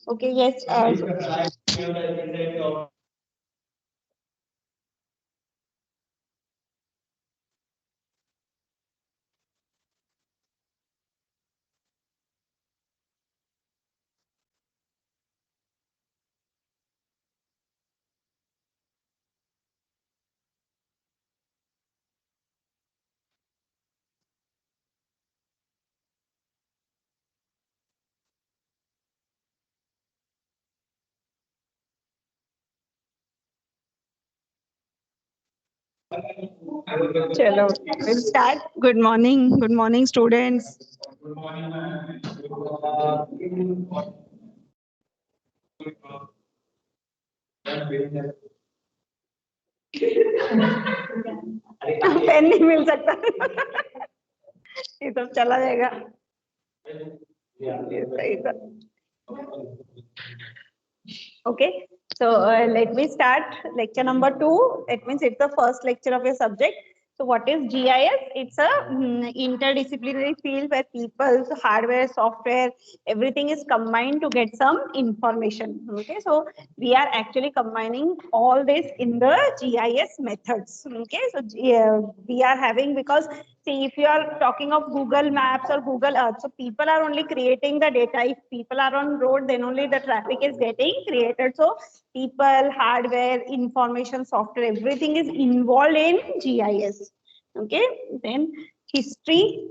Okay, yes. Chalo, we'll start. Good morning, students. Good morning, ma'am. Pen नहीं मिल सकता ये सब चला जाएगा okay so let me start lecture number 2. It means it's the first lecture of your subject. So what is GIS? It's a interdisciplinary field where people, hardware, software, everything is combined to get some information. Okay, so we are actually combining all this in the GIS methods. Okay, so we are having, because see, if you are talking of Google Maps or Google Earth, so people are only creating the data. If people are on road, then only the traffic is getting created. So people, hardware, information, software, everything is involved in GIS. Okay, then history.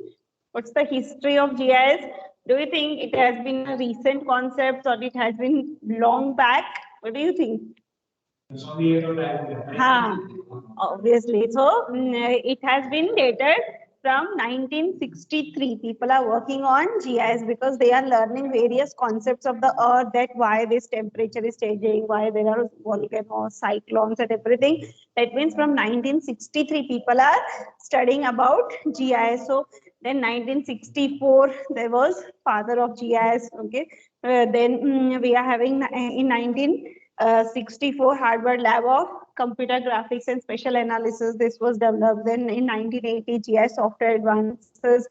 What's the history of GIS? Do you think it has been a recent concept or it has been long back? What do you think? Obviously. So it has been dated from 1963. People are working on GIS because they are learning various concepts of the earth, that why this temperature is changing, why there are volcanoes, cyclones and everything. That means from 1963 people are studying about GIS. So then 1964 there was father of GIS. Okay, then we are having in 1964 Harvard Lab of Computer Graphics and Special Analysis. This was developed. Then in 1980 GIS software advances.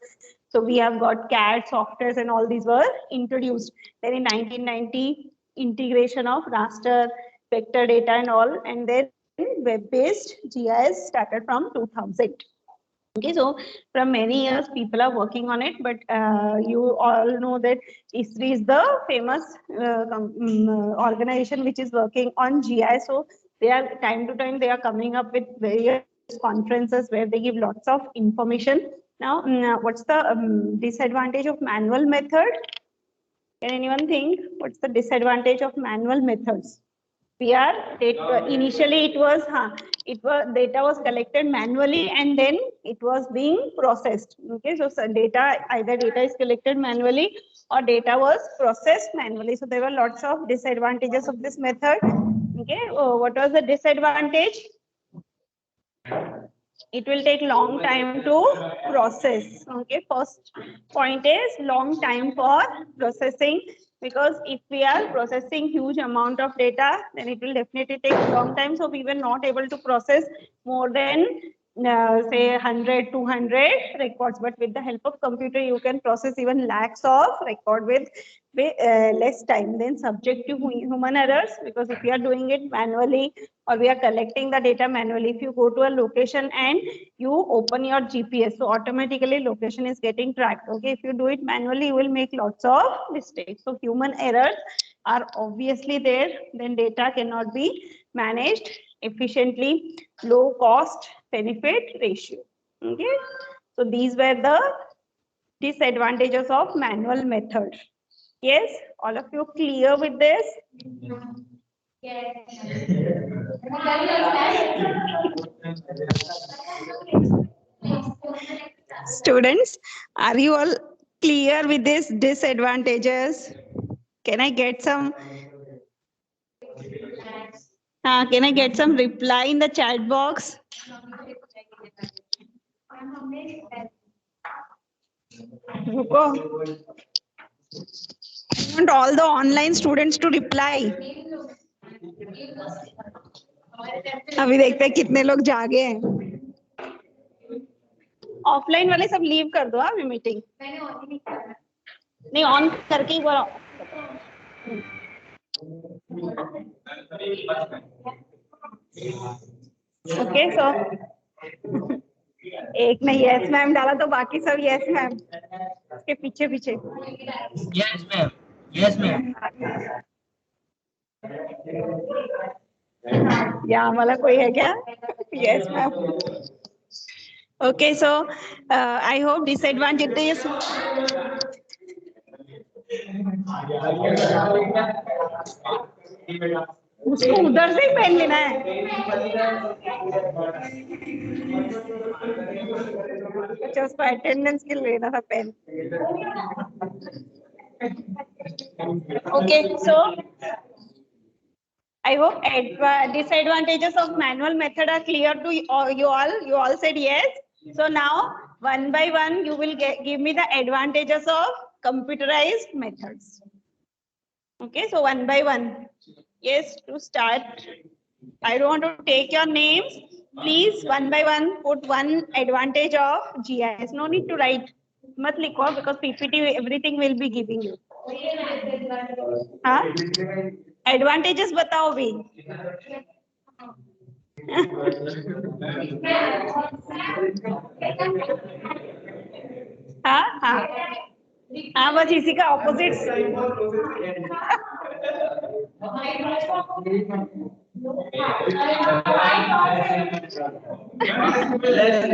So we have got CAD softwares and all these were introduced. Then in 1990 integration of raster, vector data and all, and then web-based GIS started from 2000. Okay, so from many years people are working on it, but you all know that ISRI is the famous organization which is working on GIS. So they are time to time they are coming up with various conferences where they give lots of information. Now, what's the disadvantage of manual method? Can anyone think what's the disadvantage of manual methods? Initially it was data was collected manually and then it was being processed. Okay, so either data is collected manually or data was processed manually. So there were lots of disadvantages of this method. Okay, what was the disadvantage? It will take long time to process. Okay, first point is long time for processing, because if we are processing huge amount of data, then it will definitely take a long time. So we were not able to process more than say 100, 200 records. But with the help of computer, you can process even lakhs of record with less time, then subject to human errors, because if you are doing it manually or we are collecting the data manually, if you go to a location and you open your GPS, so automatically location is getting tracked. Okay, if you do it manually, you will make lots of mistakes. So human errors are obviously there, then data cannot be managed efficiently, low cost benefit ratio. Okay, so these were the disadvantages of manual method. Yes, all of you clear with this? Yes. Students, are you all clear with these disadvantages? Can I get some? Can I get some reply in the chat box? I want all the online students to reply. अभी देखते हैं कितने लोग जागे हैं. Offline वाले सब leave कर दो अभी मीटिंग. नहीं ऑन करके ही बोलो. ओके सो एक ने यस मैम डाला तो बाकी सब यस मैम, उसके पीछे पीछे। Yes ma'am, yes ma'am. या वाला कोई है क्या? Yes ma'am. Okay so I hope disadvantages, उसको उधर से ही पेन लेना है। अच्छा उसको अटेंडेंस के लिए लेना था pen. Okay so I hope disadvantages of manual method are clear to you all. You all said yes. So now one by one you will give me the advantages of computerized methods. Okay, so one by one. Yes, to start, I don't want to take your names. Please one by one put one advantage of GIS. No need to write. Mat likho because PPT everything will be giving you. हाँ? Advantages बताओ भी। हाँ हाँ हाँ, बस इसी का opposite.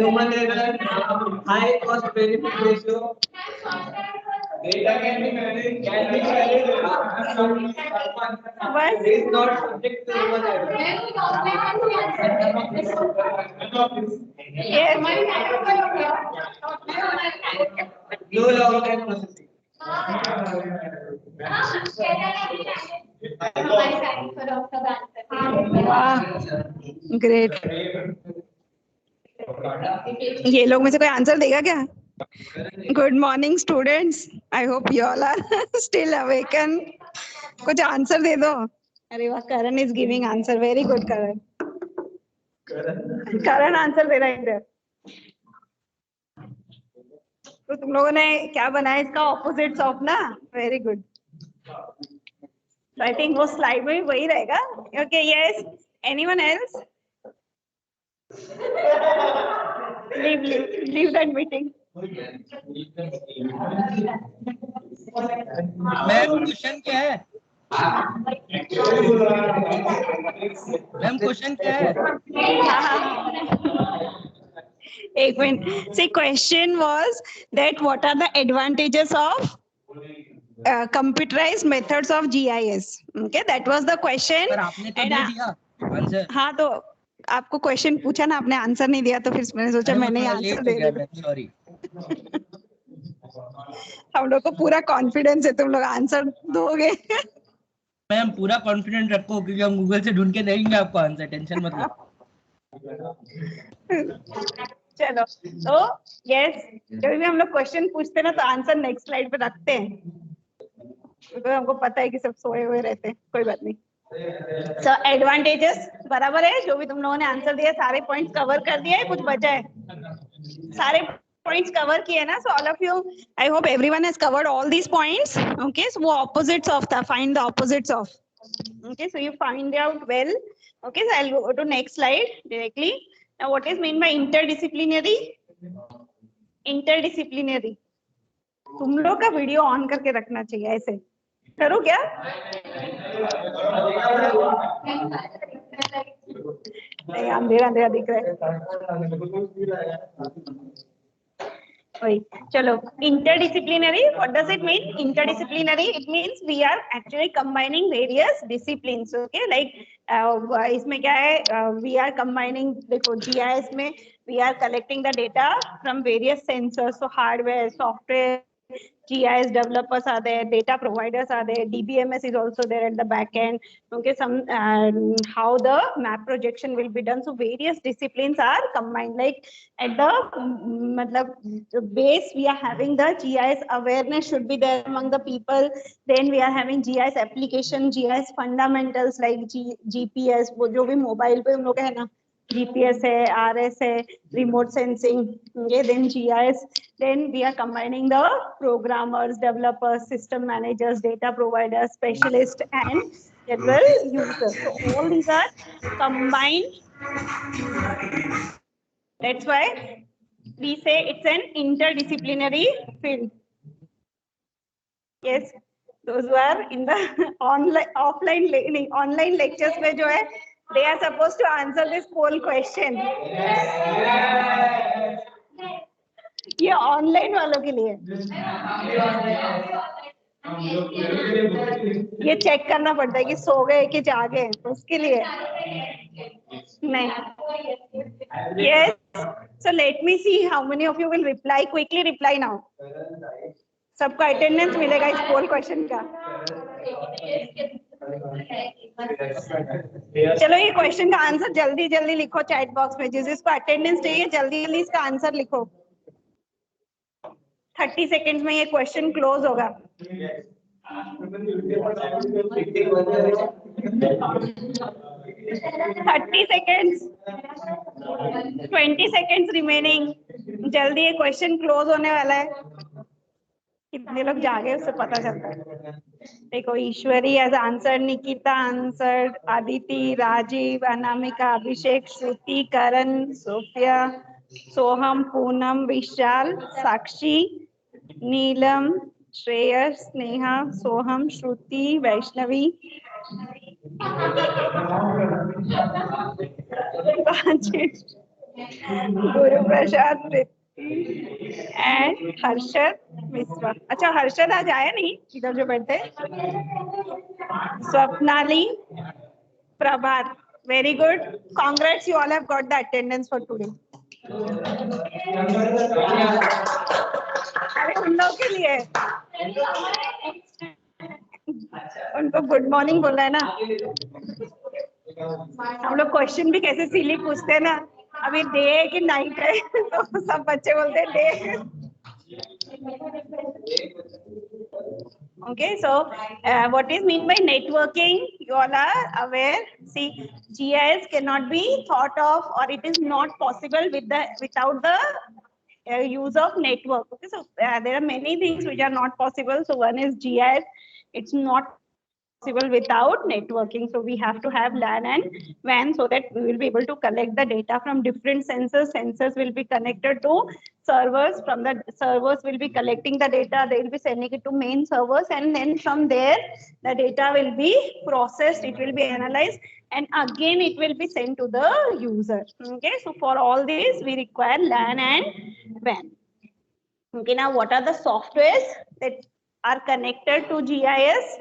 Human error, high cost benefit ratio. Data can be managed बस is not subject to human error. No long time processing. Great. ये लोग में से कोई आंसर देगा क्या? Good morning students, I hope you all are still awaken. कुछ answer दे दो। अरे वाह, Karan is giving answer, very good Karan. Karan answer दे रहा है इधर। तो तुम लोगों ने क्या बनाया इसका ऑपोजिट्स ऑफ ना, वेरी गुड। आई थिंक वो स्लाइड में भी वही रहेगा। Okay yes, anyone else? Leave that meeting. Ma'am question क्या है? मैम क्वेश्चन क्या है? एक minute. See, question was that what are the advantages of computerized methods of GIS? Okay, that was the question. पर आपने तो And, दे दिया answer. हाँ तो आपको क्वेश्चन पूछा ना, आपने आंसर नहीं दिया तो फिर मैंने सोचा मैंने आंसर दे दिया। सॉरी। हम लोग को पूरा कॉन्फिडेंस है तुम लोग आंसर दोगे। मैम पूरा कॉन्फिडेंट रखो क्योंकि हम गूगल से ढूंढ के देंगे आपको आंसर, टेंशन मत लो। चलो तो यस, जब भी हम लोग क्वेश्चन पूछते हैं ना तो आंसर नेक्स्ट स्लाइड पे रखते हैं, क्योंकि हमको पता है कि सब सोए हुए रहते हैं। कोई बात नहीं। सो एडवांटेजेस बराबर है, जो भी तुम लोगों ने आंसर दिया सारे पॉइंट्स कवर कर दिए, कुछ बचा है? सारे पॉइंट्स कवर किए ना? So all of you, I hope everyone has covered all these points. Okay, so वो ऑपोजिट्स ऑफ था, find the opposites of. Okay, so you find out well. Okay, so I'll go to next slide directly. Now what is meant by interdisciplinary? Interdisciplinary, तुम लोग का video on करके रखना चाहिए, ऐसे करो क्या? नहीं, अंधेरा अंधेरा दिख रहा है। Wait, chalo. Interdisciplinary, what does it mean? Interdisciplinary, it means we are actually combining various disciplines. Okay, like इसमें क्या है? We are combining, देखो GIS में we are collecting the data from various sensors, so hardware, software. GIS developers are there, data providers are there, DBMS is also there at the back end. Okay, some how the map projection will be done. So various disciplines are combined. Like at the base, we are having the GIS awareness should be there among the people. Then we are having GIS application, GIS fundamentals like GPS, वो जो भी mobile पे हम लोग है ना, GPS है, RS है, remote sensing. Okay, then GIS. Then we are combining the programmers, developers, system managers, data providers, specialists, and general users. So all these are combined. That's why we say it's an interdisciplinary field. Yes, those who are in the online lectures में जो है, they are supposed to answer this poll question. ये online वालों के लिए ये check करना पड़ता है कि सो गए कि जागे, उसके लिए नहीं. Yes, so let me see how many of you will reply. Quickly reply now. सबका अटेंडेंस मिलेगा इस पोल क्वेश्चन का. चलो ये क्वेश्चन का आंसर जल्दी जल्दी लिखो चैट बॉक्स में. जिसको अटेंडेंस चाहिए जल्दी जल्दी इसका आंसर लिखो. 30 सेकेंड्स में ये क्वेश्चन क्लोज होगा. 30 seconds, 20 seconds remaining. जल्दी ये क्वेश्चन क्लोज होने वाला है. कितने लोग जागे उससे पता चलता है. देखो, Ishwari has answer, Nikita answer, Aditi, Rajiv, Anamika, Abhishek, Shruti, Karan, Sophia, Soham, Poonam, Vishal, Sakshi, Neelam, Shreyas, Sneha, Soham, Shruti, Vaishnavi, Guru Prasad, and Harshad Mishra. अच्छा, हर्षद आज आया नहीं इधर जो बैठे. Swapnali, Prabhat, very good. Congrats, you all have got the attendance for today. अरे उन लोगों के लिए उनको गुड मॉर्निंग बोला है ना. हम लोग क्वेश्चन भी कैसे सिली पूछते हैं ना. अभी डे है कि नाइट है तो सब बच्चे बोलते हैं day. Okay, so what is mean by networking? You all are aware. See, GIS cannot be thought of, or it is not possible without the use of network. Okay, so there are many things which are not possible. So one is GIS. It's not possible without networking. So we have to have LAN and WAN so that we will be able to collect the data from different sensors. Sensors will be connected to servers. From the servers will be collecting the data. They will be sending it to main servers, and then from there the data will be processed. It will be analyzed, and again it will be sent to the user. Okay, so for all these we require LAN and WAN. Okay, now what are the softwares that are connected to GIS?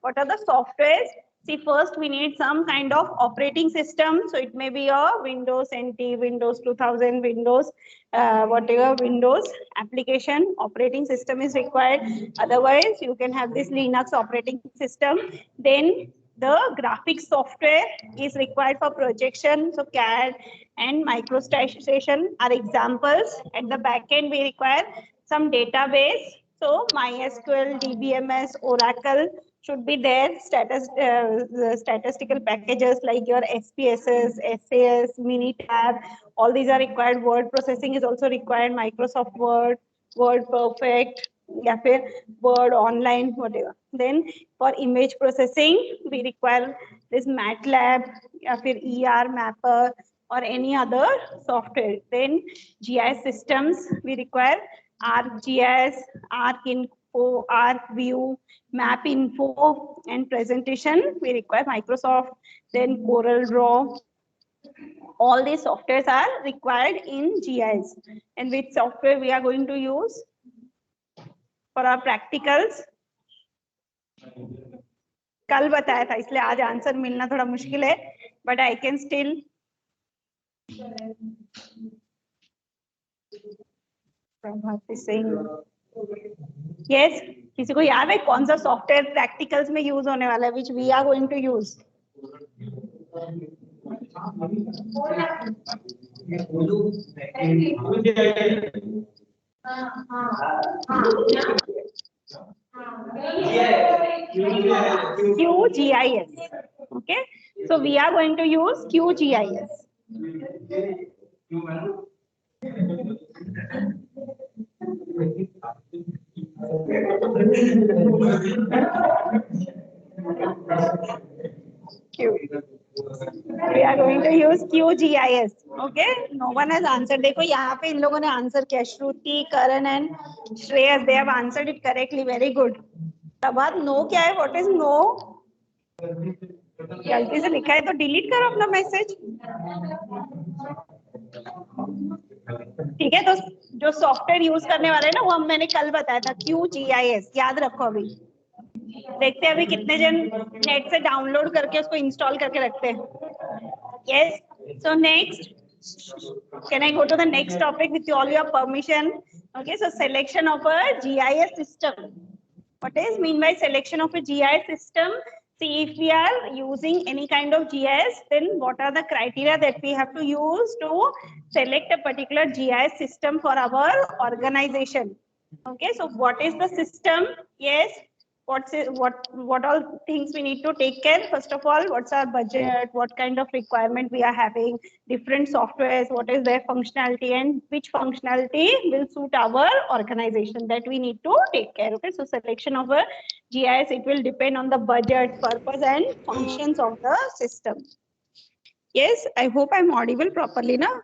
What are the softwares? See, first we need some kind of operating system. So it may be a Windows NT, Windows 2000, Windows, whatever Windows application operating system is required. Otherwise, you can have this Linux operating system. Then the graphics software is required for projection. So CAD and MicroStation are examples. At the back end, we require some database. So MySQL, DBMS, Oracle should be there. Statistical packages like your SPSS, SAS, Minitab, all these are required. Word processing is also required. Microsoft Word, Word Perfect, या फिर Word Online, whatever. Then for image processing, we require this MATLAB, या फिर ER Mapper, or any other software. Then GIS systems, we require ArcGIS, ArcInfo, ArcView, MapInfo, and presentation, we require Microsoft, then CorelDRAW. All these softwares are required in GIS. And which software we are going to use for our practicals? कल बताया था, इसलिए आज answer मिलना थोड़ा मुश्किल है, but I can still yes, किसी को याद है कौन सा सॉफ्टवेयर प्रैक्टिकल्स में यूज होने वाला है, which we are going to use? QGIS. Okay, so we are going to use QGIS. Q. We are going to use QGIS. Okay. No one has answered. देखो यहाँ पे इन लोगों ने आंसर किया. श्रुति, करण and Shreyas, they have answered it correctly. Very good. तब no क्या है? What is no? गलती से लिखा है तो डिलीट करो अपना मैसेज. ठीक है. तो जो सॉफ्टवेयर यूज करने वाले हैं ना, वो हम मैंने कल बताया था. QGIS याद रखो. अभी देखते हैं अभी कितने जन नेट से डाउनलोड करके उसको इंस्टॉल करके रखते हैं. Yes. So next, can I go to the next topic with all your permission? Okay. So selection of a GIS system. What is mean by selection of a GIS system? See, if we are using any kind of GIS, then what are the criteria that we have to use to select a particular GIS system for our organization? Okay. So what is the system? Yes. What all things we need to take care? First of all, what's our budget? What kind of requirement we are having? Different softwares, what is their functionality, and which functionality will suit our organization, that we need to take care. Okay, so selection of a GIS, it will depend on the budget, purpose, and functions of the system. Yes, I hope I'm audible properly now.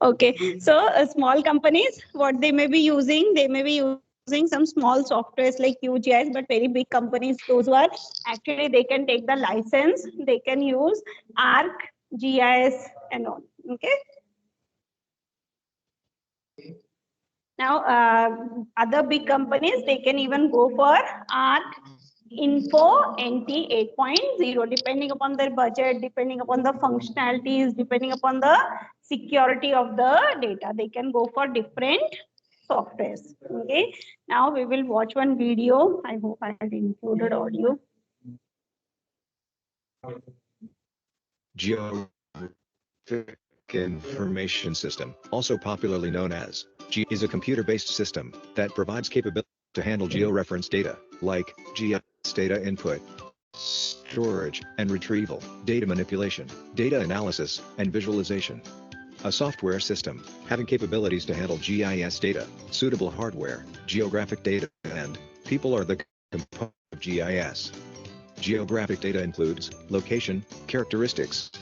Okay, so small companies, what they may be using, they may be using some small softwares like QGIS, but very big companies, those who are actually, they can take the license, they can use ArcGIS and all. Okay. Now, other big companies, they can even go for ArcInfo NT 8.0, depending upon their budget, depending upon the functionalities, depending upon the security of the data, they can go for different softwares. Okay. Now we will watch one video. I hope I had included audio. Geographic Information System, also popularly known as GIS, is a computer-based system that provides capability to handle georeference data, like GIS data input, storage and retrieval, data manipulation, data analysis, and visualization. A software system having capabilities to handle GIS data, suitable hardware, geographic data, and people are the component of GIS. Geographic data includes location, characteristics,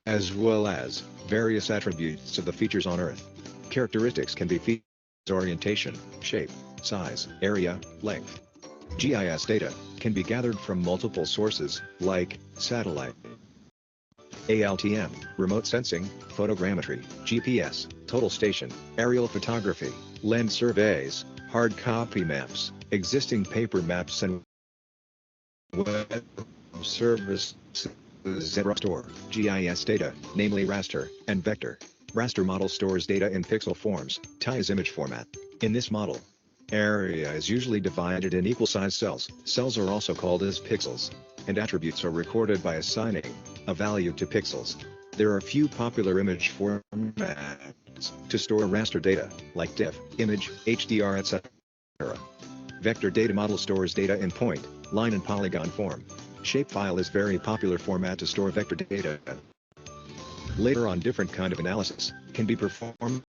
as well as various attributes of the features on Earth. Characteristics can be features, orientation, shape, size, area, length. GIS data can be gathered from multiple sources, like satellite, ALTM, remote sensing, photogrammetry, GPS, total station, aerial photography, land surveys, hard copy maps, existing paper maps, and web services that store GIS data, namely raster and vector. Raster model stores data in pixel forms, TIEs image format. In this model, area is usually divided in equal-sized cells. Cells are also called as pixels, and attributes are recorded by assigning a value to pixels. There are few popular image formats to store raster data, like diff, image, HDR, etc. Vector data model stores data in point, line and polygon form. Shapefile is very popular format to store vector data. Later on, different kind of analysis can be performed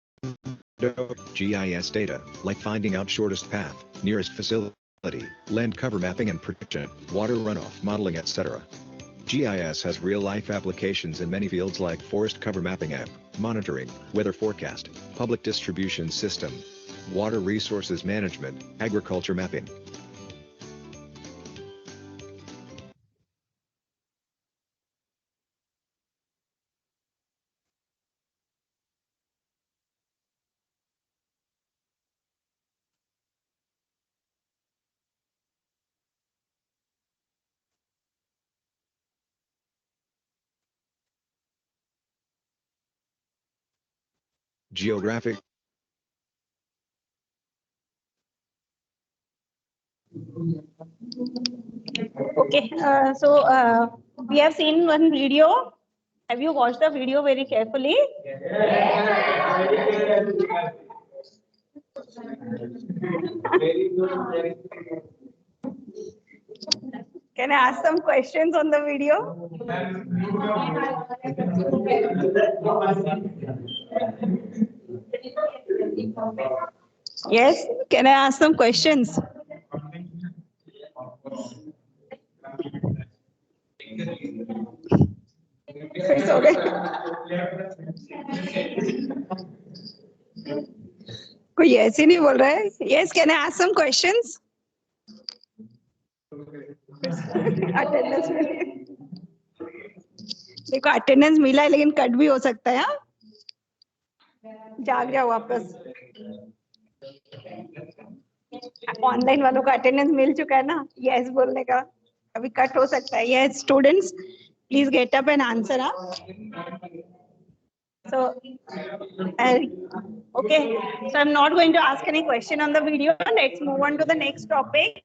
GIS data, like finding out shortest path, nearest facility, land cover mapping and prediction, water runoff modeling, etc. GIS has real-life applications in many fields like forest cover mapping app, monitoring, weather forecast, public distribution system, water resources management, agriculture mapping. Geographic. Okay, we have seen one video. Have you watched the video very carefully? Can I ask some questions on the video? Yes, can I ask some questions? It's okay. कोई ऐसे नहीं बोल रहा है. Yes, can I ask some questions? Attendance देखो attendance मिला है लेकिन कट भी हो सकता है. हाँ? जाग जाओ वापस. ऑनलाइन वालों का अटेंडेंस मिल चुका है ना. यस बोलने का अभी कट हो सकता है. Yes students please get up and answer. So, okay, so I'm not going to ask any question on the video. Let's move on to the next topic.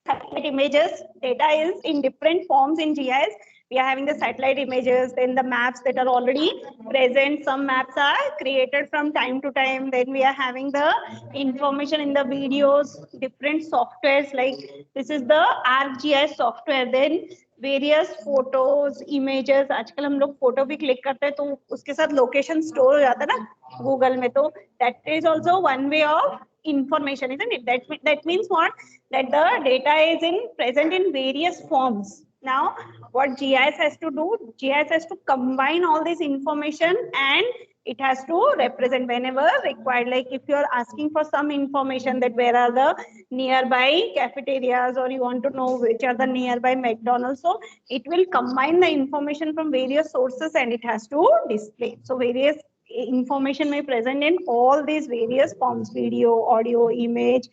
Satellite images. Data is in different forms in GIS. We are having the satellite images, then the maps that are already present. Some maps are created from time to time. Then we are having the information in the videos, different softwares like this is the ArcGIS software. Then various photos, images. आजकल हम लोग photo भी click करते हैं तो उसके साथ location store हो जाता है ना गूगल में. तो that is also one way of information, isn't it? That means what? That the data is present in various forms. Now, what GIS has to do? GIS has to combine all this information and it has to represent whenever required. Like if you're asking for some information that where are the nearby cafeterias or you want to know which are the nearby McDonald's, so it will combine the information from various sources and it has to display. So various information may present in all these various forms: video, audio, image,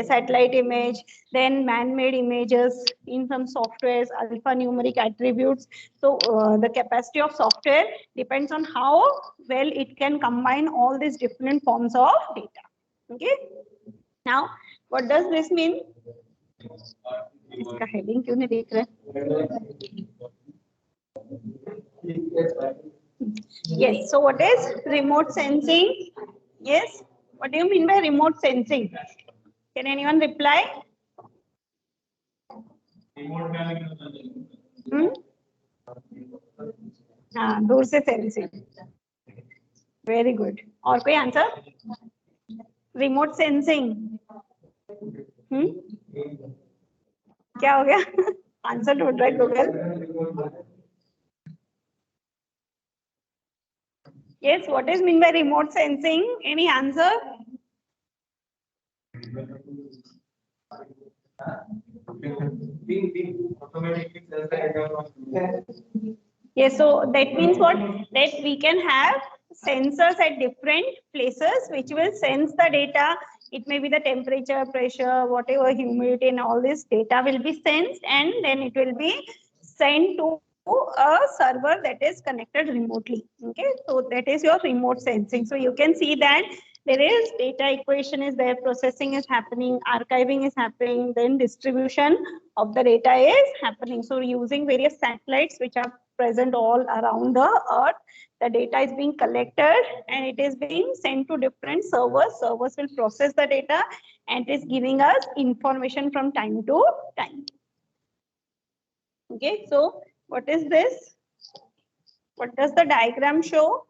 satellite image, then man-made images in some softwares, alphanumeric attributes. So the capacity of software depends on how well it can combine all these different forms of data. Okay. Now, what does this mean? इसका heading क्यों नहीं देख रहे? Yes, so what is remote sensing? Yes, what do you mean by remote sensing? Can anyone reply? हाँ, दूर से sensing. Very good. और कोई answer? Remote sensing. क्या हो गया? Answer ढूंढ रहा है Google. Yes, what is mean by remote sensing? Any answer? Yes, so that means what? That we can have sensors at different places which will sense the data. It may be the temperature, pressure, whatever, humidity, and all this data will be sensed and then it will be sent to a server that is connected remotely. Okay, so that is your remote sensing. So you can see that there is data equation is there, processing is happening, archiving is happening, then distribution of the data is happening. So using various satellites which are present all around the earth, the data is being collected and it is being sent to different servers. Servers will process the data and it is giving us information from time to time. Okay, so what is this? What does the diagram show?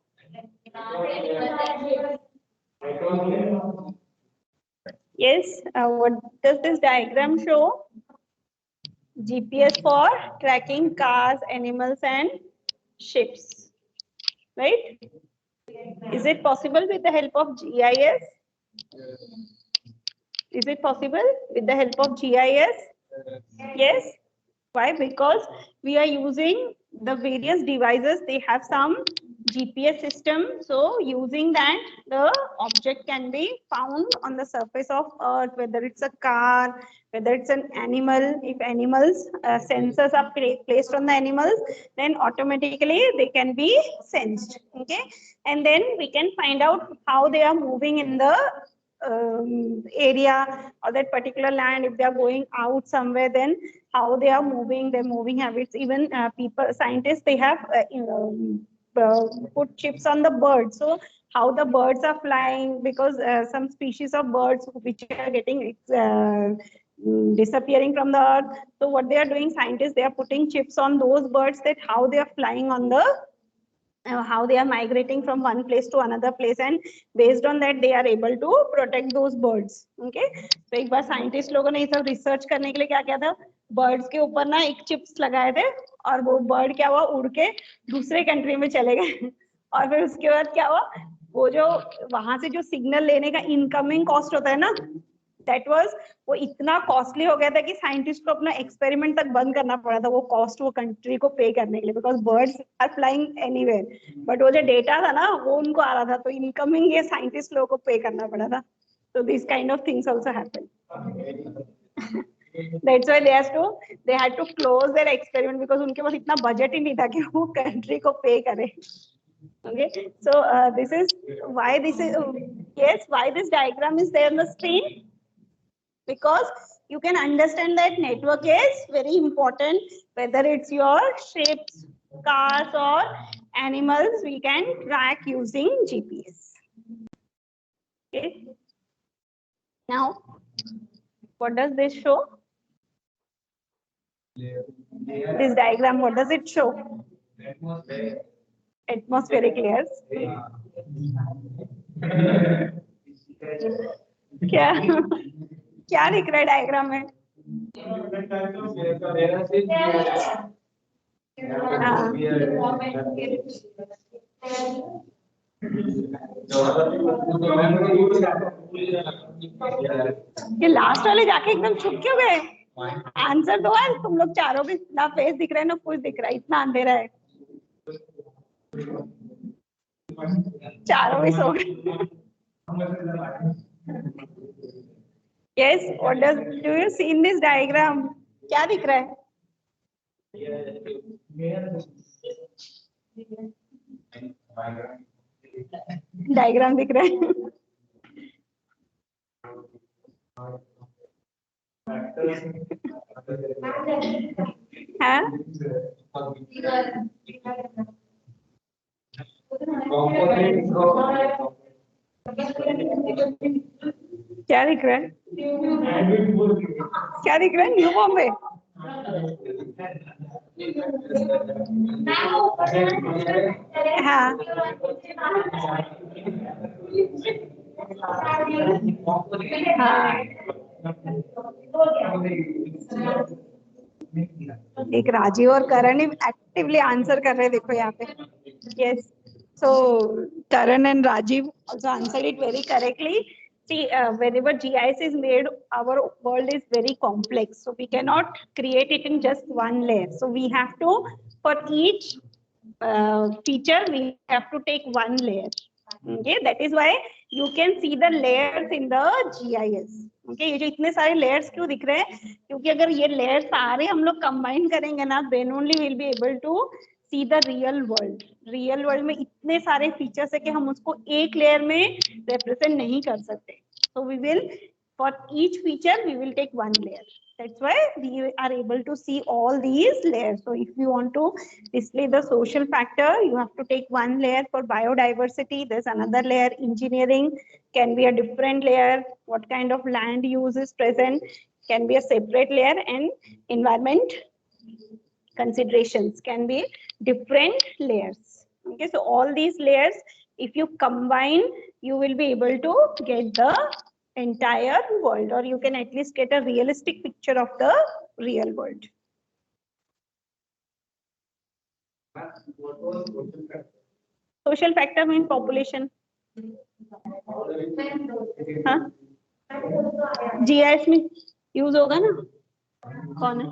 Yes, what does this diagram show? GPS for tracking cars, animals, and ships, right? Is it possible with the help of GIS? Is it possible with the help of GIS? Yes. Why? Because we are using the various devices. They have some GPS system. So using that, the object can be found on the surface of Earth, whether it's a car, whether it's an animal. If animals, sensors are placed on the animals, then automatically they can be sensed. Okay. And then we can find out how they are moving in the area or that particular land. If they are going out somewhere, then how they are moving, their moving habits. Even people, scientists, they have put chips on the birds. So how the birds are flying, because some species of birds which are getting disappearing from the earth. So what they are doing, scientists, they are putting chips on those birds, that how they are flying on the how they are migrating from one place to another place, and based on that they are able to protect those birds. Okay, तो एक बार scientist लोगों ने ये सब research करने के लिए क्या किया था, बर्ड्स के ऊपर ना एक चिप्स लगाए थे, और वो बर्ड क्या हुआ, उड़ के दूसरे कंट्री में चले गए और फिर उसके बाद क्या हुआ, वो जो वहां से जो सिग्नल लेने का इनकमिंग कॉस्ट होता है ना, दैट वाज, वो इतना कॉस्टली हो गया था कि साइंटिस्ट को अपना एक्सपेरिमेंट तक बंद करना पड़ा था, वो कॉस्ट वो कंट्री को पे करने के लिए, because birds are flying anywhere, but वो जो डेटा था ना वो उनको आ रहा था, तो इनकमिंग ये साइंटिस्ट लोगों को पे करना पड़ा था. So these kind of things also happen. That's why they had to close their experiment, because उनके पास इतना बजट ही नहीं था कि वो कंट्री को पे करे. Okay, so this is why this is yes, why this diagram is there on the screen, because you can understand that network is very important, whether it's your ships, cars or animals, we can track using GPS. Okay, now what does this show? This diagram, what does it show? Atmospheric layers. क्या क्या लिख रहा है diagram में? ये last वाले जाके एकदम छुप क्यों गए? आंसर दो यार, तुम लोग चारों भी, ना फेस दिख रहा है ना कुछ दिख रहा है, इतना अंधेरा है. चारों भी सो गए. Yes, what do you see in this diagram? क्या दिख रहा है? डायग्राम दिख रहा है. हाँ? क्या दिख रहा है? क्या दिख रहा है? न्यू बॉम्बे. हाँ. हाँ. एक राजीव और करण एक्टिवली आंसर कर रहे हैं, देखो यहाँ पे. Yes, so Karan and Rajiv also answered it very correctly. See, whenever GIS is made, our world is very complex, so we cannot create it in just one layer. So we have to, for each feature, we have to take one layer. Okay, that is why you can see the layers in the GIS. Okay, ये जो इतने सारे layers क्यों दिख रहे हैं? क्योंकि अगर ये layers सारे हम लोग combine करेंगे ना, then only we'll be able to see the real world. Real world में इतने सारे features है कि हम उसको एक layer में represent नहीं कर सकते. So we will, for each feature, we will take one layer. That's why we are able to see all these layers. So if you want to display the social factor, you have to take one layer. For biodiversity, there's another layer. Engineering can be a different layer. What kind of land use is present can be a separate layer, and environment considerations can be different layers. Okay, so all these layers, if you combine, you will be able to get the entire world, or you can at least get a realistic picture of the real world. Social factor means population. हाँ? GIS में use होगा ना? कौन है?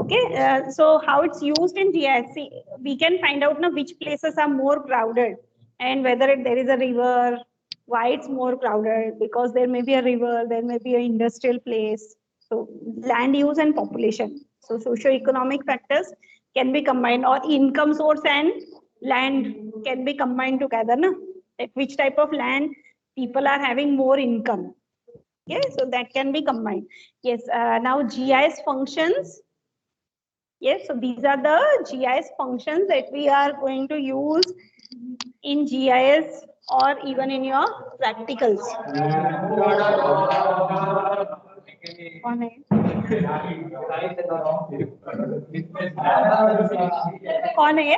Okay, so how it's used in GIS? We can find out now which places are more crowded, and whether there is a river, why it's more crowded, because there may be a river, there may be an industrial place. So land use and population. So socio-economic factors can be combined, or income source and land can be combined together. Na? Like which type of land people are having more income. Okay, so that can be combined. Yes, now GIS functions. Yes, so these are the GIS functions that we are going to use in GIS or even in your practicals. कौन है? कौन है ये?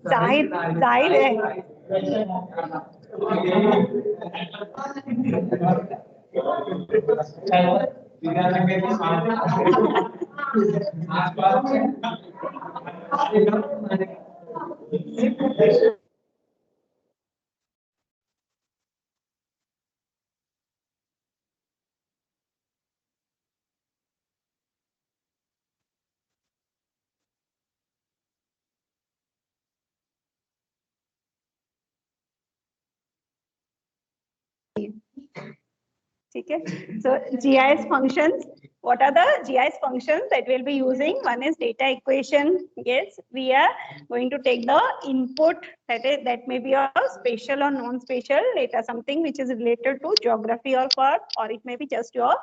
जाहिर जाहिर है. Okay. So GIS functions. What are the GIS functions that we'll be using? One is data equation. Yes, we are going to take the input that may be a spatial or non-spatial data, something which is related to geography or it may be just your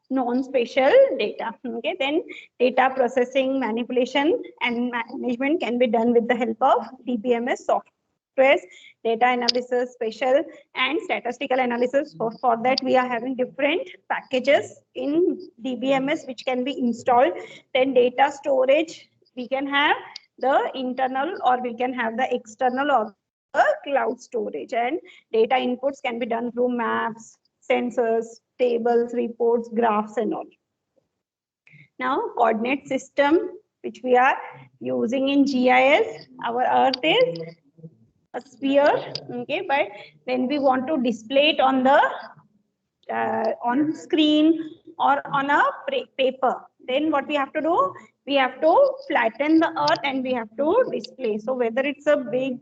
non-spatial data. Okay, then data processing, manipulation, and management can be done with the help of DBMS software. Data analysis, spatial and statistical analysis. For that, we are having different packages in DBMS which can be installed. Then data storage, we can have the internal or we can have the external or the cloud storage. And data inputs can be done through maps, sensors, tables, reports, graphs, and all. Now, coordinate system which we are using in GIS, our Earth is a sphere, okay, but when we want to display it on the on screen or on a paper, then what we have to do, we have to flatten the Earth and we have to display. So whether it's a big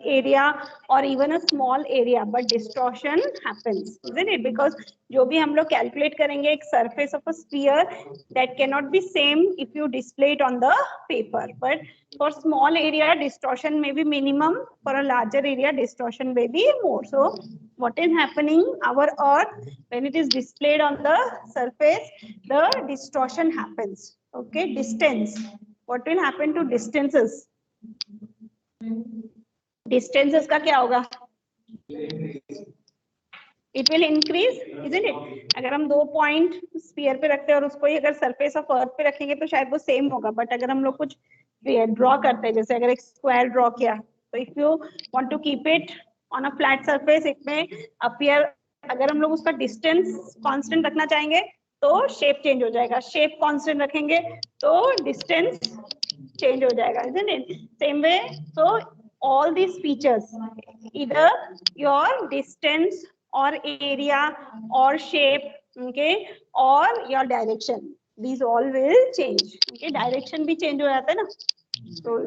area or even a small area, but distortion happens, isn't it? Because जो भी हम लोग calculate करेंगे एक surface of a sphere, that cannot be same if you display it on the paper. But for small area, distortion may be minimum. For a larger area, distortion may be more. So what is happening? Our Earth, when it is displayed on the surface, the distortion happens. Okay, distance. What will happen to distances? Distances का क्या होगा? It will increase, isn't it? अगर हम 2 point sphere पे रखते हैं और उसको ही अगर सरफेस ऑफ अर्थ पे रखेंगे तो शायद वो सेम होगा. बट अगर हम लोग कुछ ड्रॉ करते हैं, जैसे अगर एक स्क्वायर ड्रॉ किया, तो if you want to keep it on a flat surface, it may appear, अगर हम लोग उसका डिस्टेंस कांस्टेंट रखना चाहेंगे तो शेप चेंज हो जाएगा. शेप कांस्टेंट रखेंगे तो डिस्टेंस चेंज हो जाएगा, isn't it? Same way, so all these features, either your distance or area or shape, okay, or your direction, these all will change. Okay, direction भी change हो जाता है ना, तो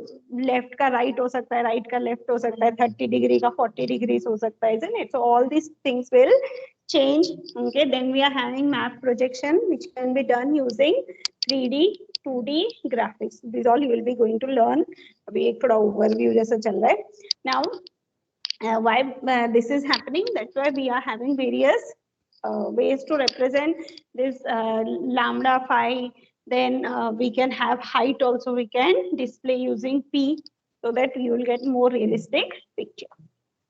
लेफ्ट का राइट हो सकता है, राइट का लेफ्ट हो सकता है, 30 डिग्री का 40 डिग्रीज हो सकता है, isn't it? So all these things will change. Okay, then we are having map projection which can be done using 3D 2D graphics. These all you will be going to learn. अभी एक थोड़ा overview जैसा चल रहा है. Now why this is happening? That's why we are having various ways to represent this lambda phi. Then we can have height also, we can display using P, so that you will get more realistic picture.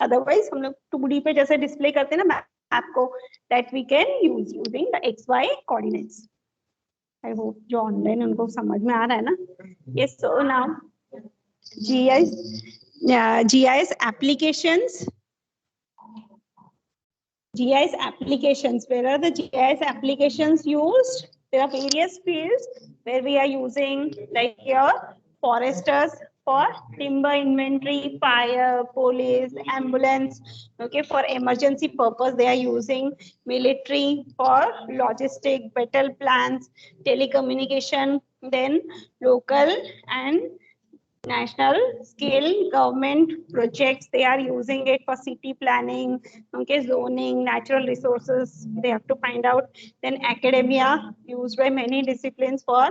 Otherwise हम लोग 2D पे जैसे display करते हैं ना map को, that we can use using the XY coordinates. I hope जो online उनको समझ में आ रहा है ना. Yes, so now GIS applications. GIS applications. Where are the GIS applications used? There are various fields where we are using, like here, foresters for timber inventory, fire, police, ambulance. Okay, for emergency purpose they are using. Military for logistic, battle plans, telecommunication. Then local and national scale government projects, they are using it for city planning, okay, zoning, natural resources, they have to find out. Then academia, used by many disciplines for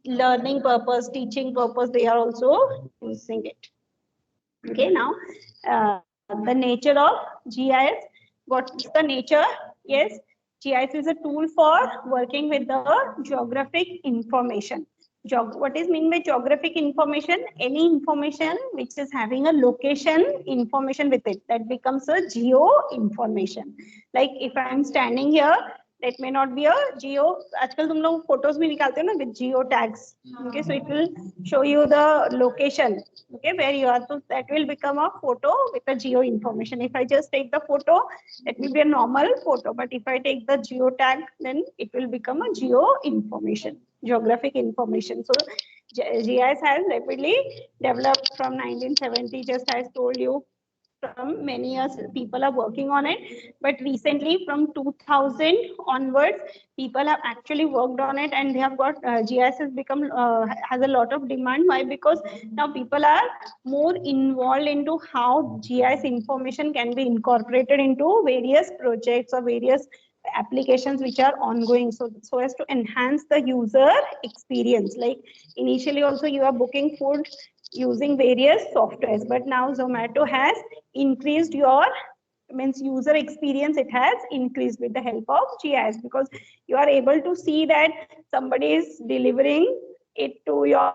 learning purpose, teaching purpose, they are also using it. Okay, now the nature of GIS. What's the nature? Yes, GIS is a tool for working with the geographic information. What is mean by geographic information? Any information which is having a location information with it, that becomes a geo information. Like if I am standing here, that may not be a geo. आजकल तुम लोग photos भी निकालते हो ना with geo tags. Okay, so it will show you the location. Okay, where you are. So that will become a photo with a geo information. If I just take the photo, that will be a normal photo. But if I take the geo tag, then it will become a geo information, geographic information. So GIS has rapidly developed from 1970, just as told you. From many years, people are working on it, but recently from 2000 onwards, people have actually worked on it, and they have got GIS has become has a lot of demand. Why? Because now people are more involved into how GIS information can be incorporated into various projects or various applications which are ongoing, so as to enhance the user experience. Like initially also you are booking food using various softwares, but now Zomato has increased your user experience. It has increased with the help of GIS, because you are able to see that somebody is delivering it to your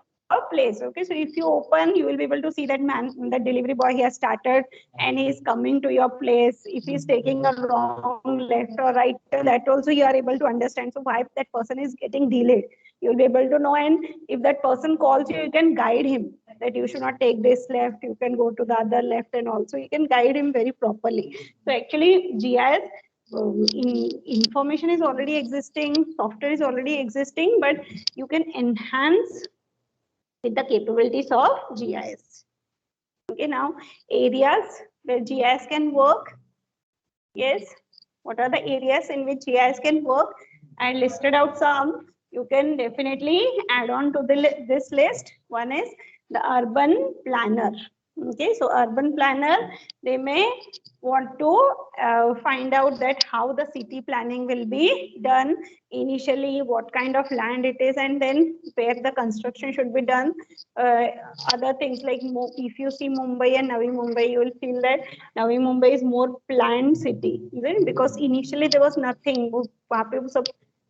place. Okay, so if you open, you will be able to see that the delivery boy, he has started and he is coming to your place. If he is taking a wrong left or right, that also you are able to understand. So why that person is getting delayed, you will be able to know. And if that person calls you, you can guide him that you should not take this left, you can go to the other left, and also you can guide him very properly. So actually GIS information is already existing, software is already existing, but you can enhance with the capabilities of GIS. Okay, now areas where GIS can work. Yes, what are the areas in which GIS can work? I listed out some. You can definitely add on to this list. One is the urban planner. Okay, so urban planner, they may want to find out that how the city planning will be done initially, what kind of land it is, and then where the construction should be done. Other things like if you see Mumbai and Navi Mumbai, you will feel that Navi Mumbai is more planned city, right? Because initially there was nothing. वहाँ पे वो सब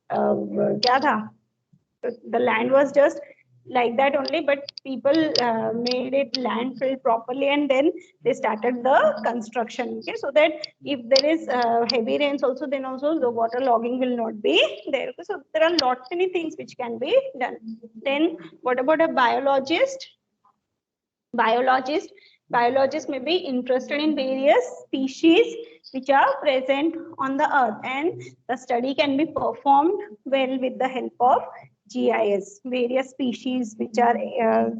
क्या था? The land was just like that only, but people made it landfill properly, and then they started the construction. Okay, so that if there is heavy rains also, then also the water logging will not be there. Okay, so there are lots many things which can be done. Then what about a biologist? Biologists may be interested in various species which are present on the earth, and the study can be performed well with the help of GIS. Various species which are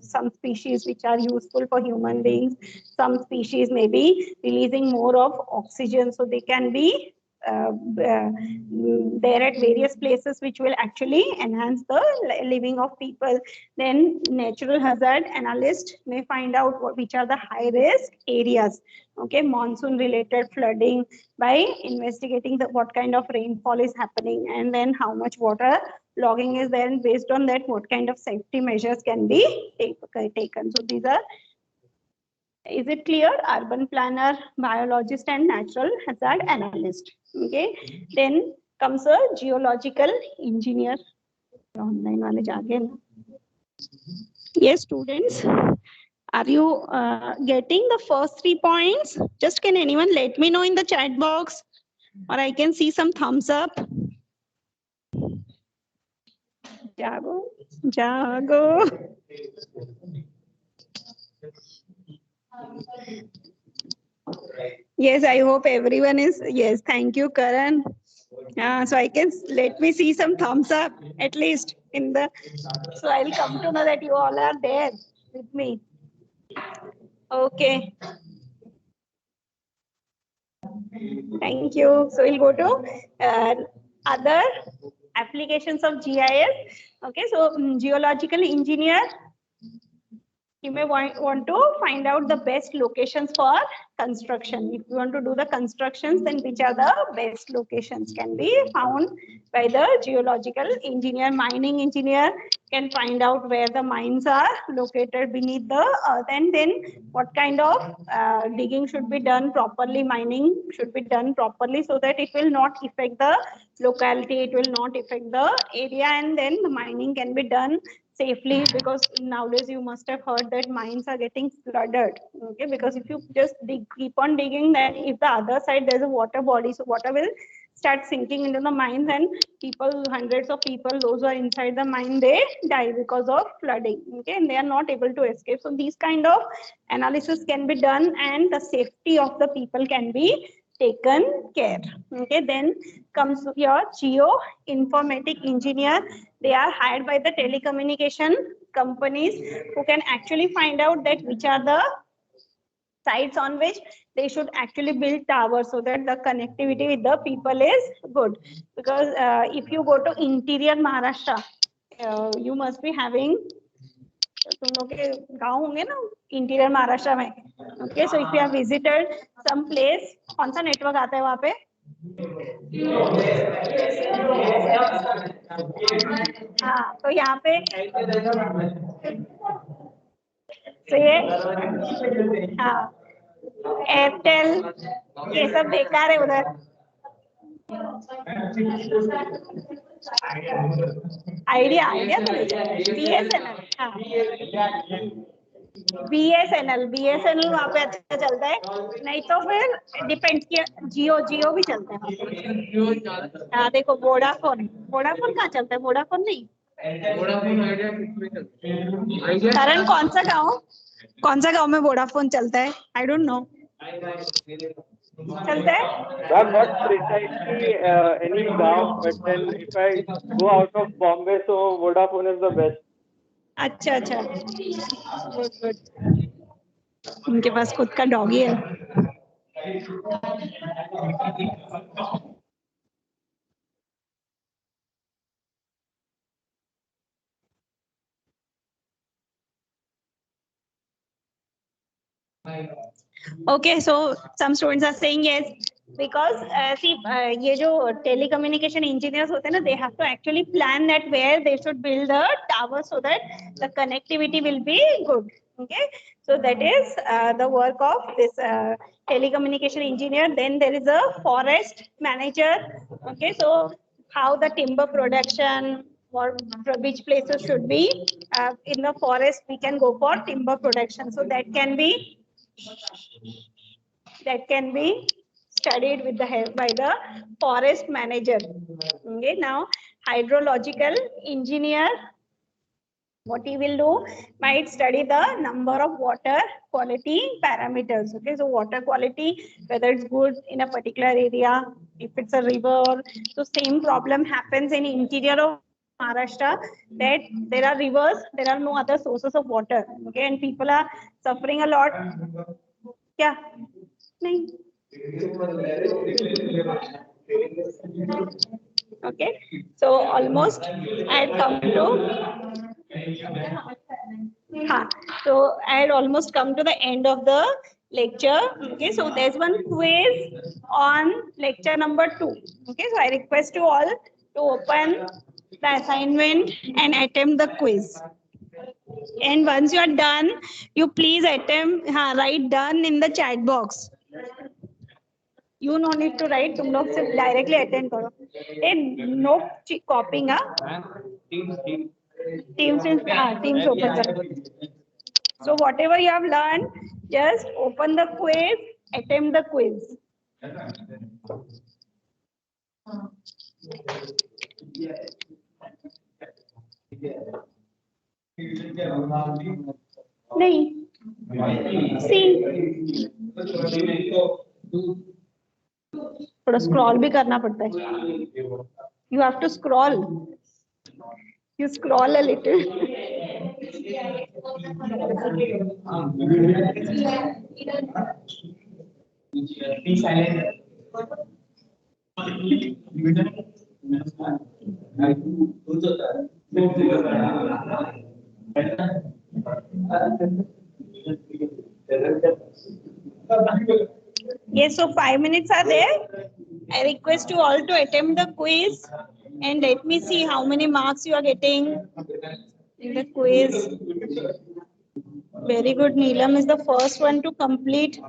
some species which are useful for human beings, some species may be releasing more of oxygen, so they can be there at various places which will actually enhance the living of people. Then natural hazard analyst may find out which are the high risk areas. Okay, monsoon related flooding, by investigating what kind of rainfall is happening, and then how much water logging is there, and based on that what kind of safety measures can be taken. So these are, is it clear? Urban planner, biologist, and natural hazard analyst. Okay, then comes a geological engineer. Online wale jaage na. Yes, students, are you getting the first 3 points? Just can anyone let me know in the chat box, or I can see some thumbs up. Jago, jago. Yes, I hope everyone is. Yes, thank you, Karan. So I can, let me see some thumbs up at least in the, so I'll come to know that you all are there with me. Okay. Thank you. So we'll go to other applications of GIS. Okay, so geological engineer, you may want to find out the best locations for construction. If you want to do the constructions, then which are the best locations can be found by the geological engineer. Mining engineer can find out where the mines are located beneath the earth, and then what kind of digging should be done properly, mining should be done properly, so that it will not affect the locality, it will not affect the area, and then the mining can be done safely, because nowadays you must have heard that mines are getting flooded. Okay, because if you just keep on digging, then if the other side there's a water body, so water will start sinking into the mines, and people, hundreds of people, those who are inside the mine, they die because of flooding. Okay, and they are not able to escape. So these kind of analysis can be done, and the safety of the people can be taken care. Okay, then comes your geo-informatic engineer. They are hired by the telecommunication companies who can actually find out that which are the sites on which they should actually build towers so that the connectivity with the people is good. Because if you go to interior Maharashtra, you must be having, तुम लोग के गाँव होंगे ना interior Maharashtra में. Okay, so if you have visited some place, कौन सा network आता है वहाँ पे? हाँ, तो यहाँ पे तो ये, हाँ, एयरटेल, ये सब बेकार है उधर. आइडिया तो BSNL, हाँ, BSNL वहाँ पे अच्छा चलता है. नहीं तो फिर डिपेंड किया, जियो भी चलता है. हाँ, देखो वोडाफोन कहाँ चलता है? वोडाफोन नहीं. करण, कौन सा गाँव में वोडाफोन चलता है? I don't know. चलता है? Well, not precisely any gaon, but then if I go out of Bombay, so Vodafone is the best. अच्छा, गुड. उनके पास खुद का डॉगी है. Okay, so some students are saying yes, because ये जो telecommunication engineers होते हैं ना, they have to actually plan that where they should build a tower so that the connectivity will be good. Okay, so that is the work of this telecommunication engineer. Then there is a forest manager. Okay, so how the timber production or which places should be in the forest, we can go for timber production. So that can be studied with the help by the forest manager. Okay, now hydrological engineer, what he will do, might study the number of water quality parameters. Okay, so water quality, whether it's good in a particular area, if it's a river. So same problem happens in interior of Maharashtra, that there are rivers, there are no other sources of water. Okay, and people are suffering a lot. Yeah. नहीं. Okay, so almost I had come to so I had almost come to the end of the lecture. Okay, so there's one quiz on lecture number 2. Okay, so I request you all to open the assignment and attempt the quiz. And once you are done, you please attempt, write done in the chat box. You no need to write, तुम लोग सिर्फ directly attend करो. And no copying, Teams open करो. So whatever you have learned, just open the quiz, attempt the quiz. नहीं. See. थोड़ा scroll भी करना पड़ता है. You have to scroll. You scroll a little. Be silent. Yes, so 5 minutes are there. I request you all to attempt the quiz and let me see how many marks you are getting in the quiz. Very good. Neelam is the first one to complete.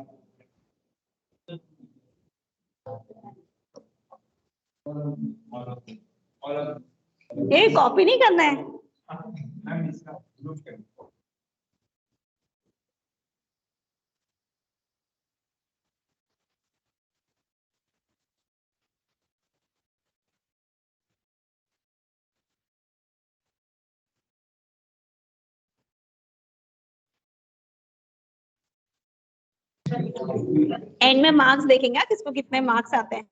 Hey, copy नहीं करना है. And में marks देखेंगे किसको कितने marks आते हैं.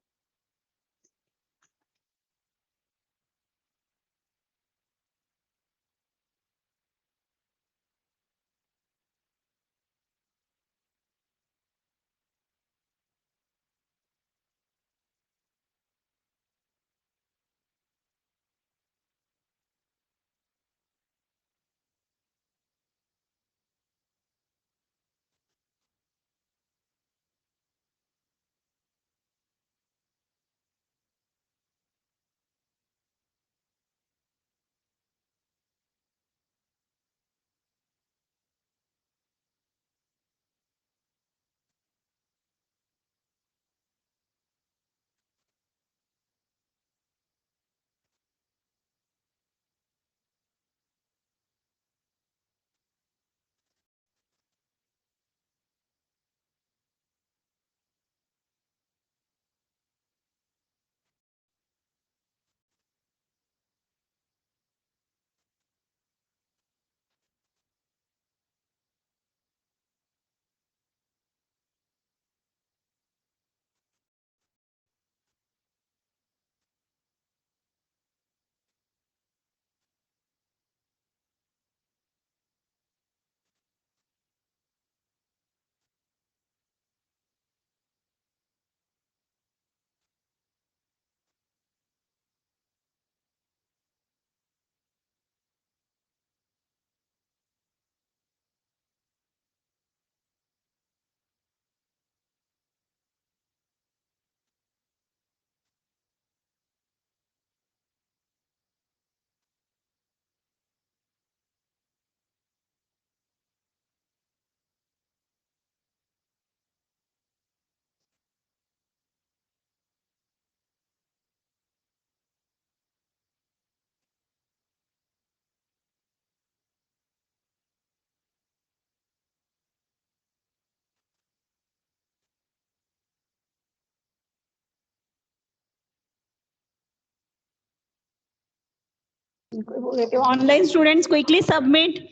Online students, quickly submit.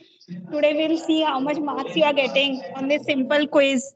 Today we'll see how much marks you are getting on this simple quiz.